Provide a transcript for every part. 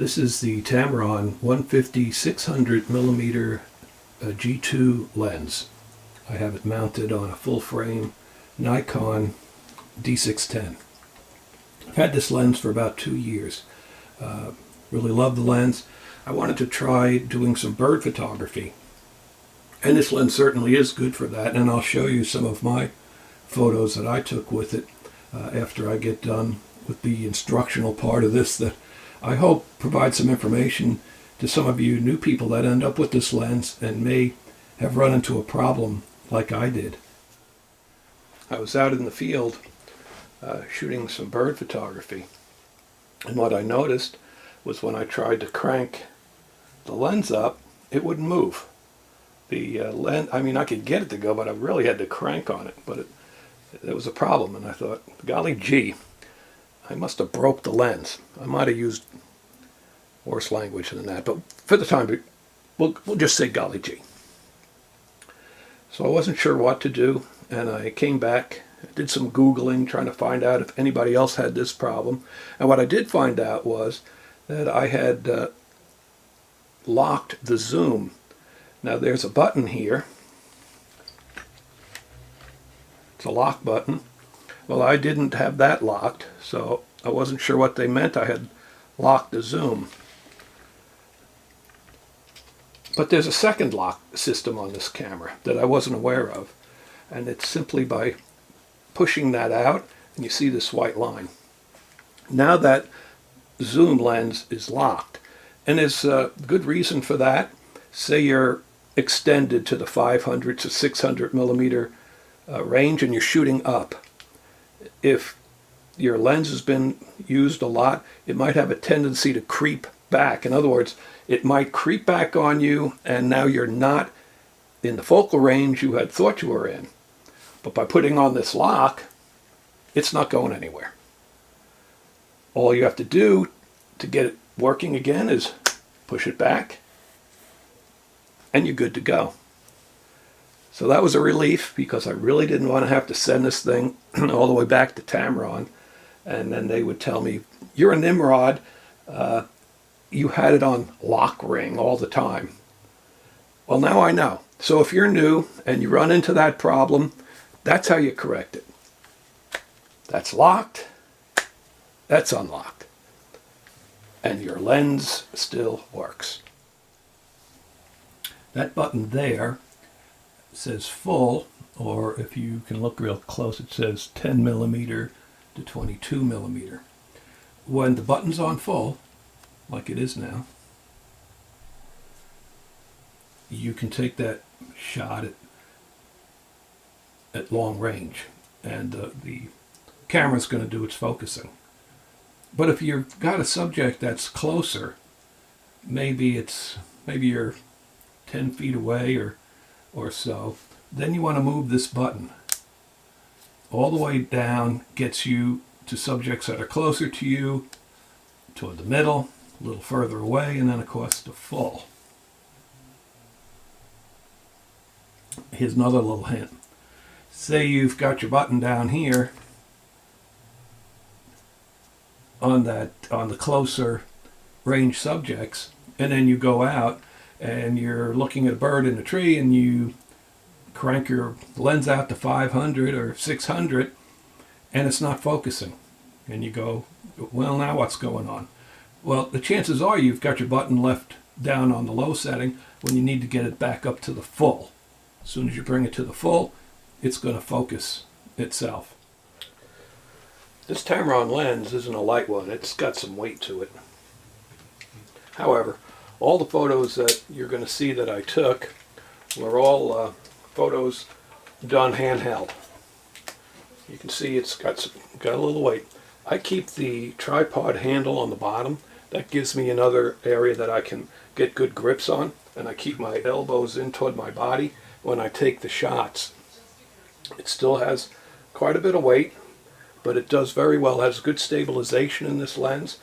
This is the Tamron 150 600 millimeter G2 lens. I have it mounted on a full frame Nikon D610. I've had this lens for about 2 years. Really love the lens. I wanted to try doing some bird photography, and this lens certainly is good for that, and I'll show you some of my photos that I took with it after I get done with the instructional part of this, that I hope provides some information to some of you new people that end up with this lens and may have run into a problem like I did. I was out in the field shooting some bird photography, and what I noticed was when I tried to crank the lens up, it wouldn't move. The lens, I mean, I could get it to go, but I really had to crank on it, but it was a problem, and I thought, golly gee, I must have broke the lens. I might have used worse language than that, but for the time, we'll just say golly gee. So I wasn't sure what to do, and I came back, did some Googling, trying to find out if anybody else had this problem. And what I did find out was that I had locked the zoom. Now there's a button here. It's a lock button. Well, I didn't have that locked, so I wasn't sure what they meant. I had locked the zoom. But there's a second lock system on this camera that I wasn't aware of, and it's simply by pushing that out, and you see this white line. Now that zoom lens is locked, and there's a good reason for that. Say you're extended to the 500 to 600 millimeter range and you're shooting up. If your lens has been used a lot, it might have a tendency to creep back. In other words, it might creep back on you, and now you're not in the focal range you had thought you were in. But by putting on this lock, it's not going anywhere. All you have to do to get it working again is push it back, and you're good to go. So that was a relief, because I really didn't want to have to send this thing all the way back to Tamron, and then they would tell me, you're a Nimrod, you had it on lock ring all the time. Well, now I know. So if you're new and you run into that problem, that's how you correct it. That's locked, that's unlocked, and your lens still works. That button there says full, or if you can look real close, it says 10 millimeter to 22 millimeter. When the button's on full, like it is now, you can take that shot at long range, and the camera's going to do its focusing. But if you've got a subject that's closer, maybe you're 10 feet away or so, then you want to move this button. All the way down gets you to subjects that are closer to you, toward the middle, a little further away, and then of course to full. Here's another little hint. Say you've got your button down here on the closer range subjects, and then you go out and you're looking at a bird in a tree and you crank your lens out to 500 or 600 and it's not focusing, and you go, well, now what's going on? Well, the chances are you've got your button left down on the low setting when you need to get it back up to the full. As soon as you bring it to the full, it's going to focus itself. This Tamron lens isn't a light one. It's got some weight to it. However, all the photos that you're going to see that I took were all photos done handheld. You can see it's got a little weight. I keep the tripod handle on the bottom. That gives me another area that I can get good grips on, and I keep my elbows in toward my body when I take the shots. It still has quite a bit of weight, but it does very well. It has good stabilization in this lens.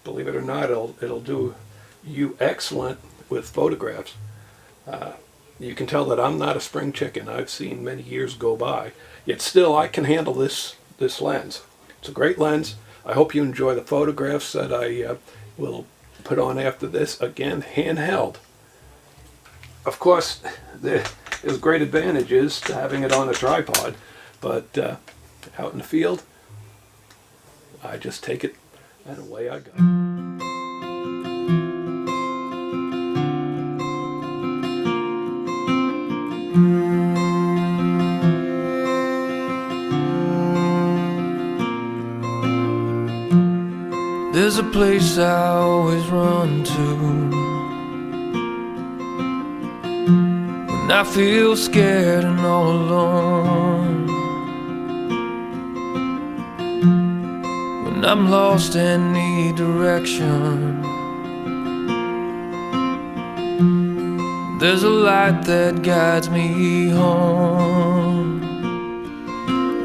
Believe it or not, it'll do you excellent with photographs. You can tell that I'm not a spring chicken. I've seen many years go by, yet still I can handle this lens. It's a great lens. I hope you enjoy the photographs that I we'll put on after this, again, handheld. Of course, there's great advantages to having it on a tripod, but out in the field, I just take it and away I go. There's a place I always run to when I feel scared and all alone, when I'm lost and need direction. There's a light that guides me home.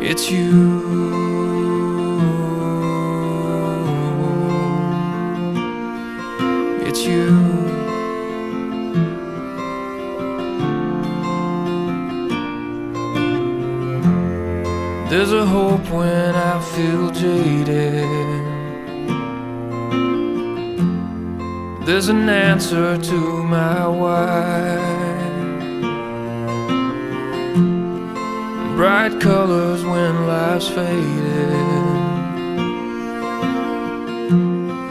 It's you. It's you. There's a hope when I feel jaded. There's an answer to my why. Bright colors when life's faded,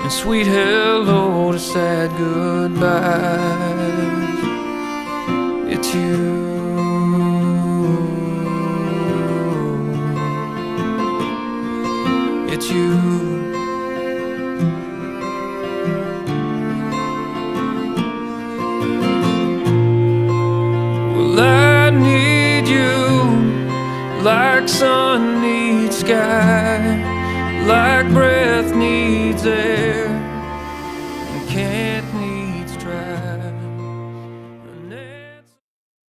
and sweet hello to sad goodbyes. It's you. It's you. Well, I need you like sun needs sky, like breath needs air.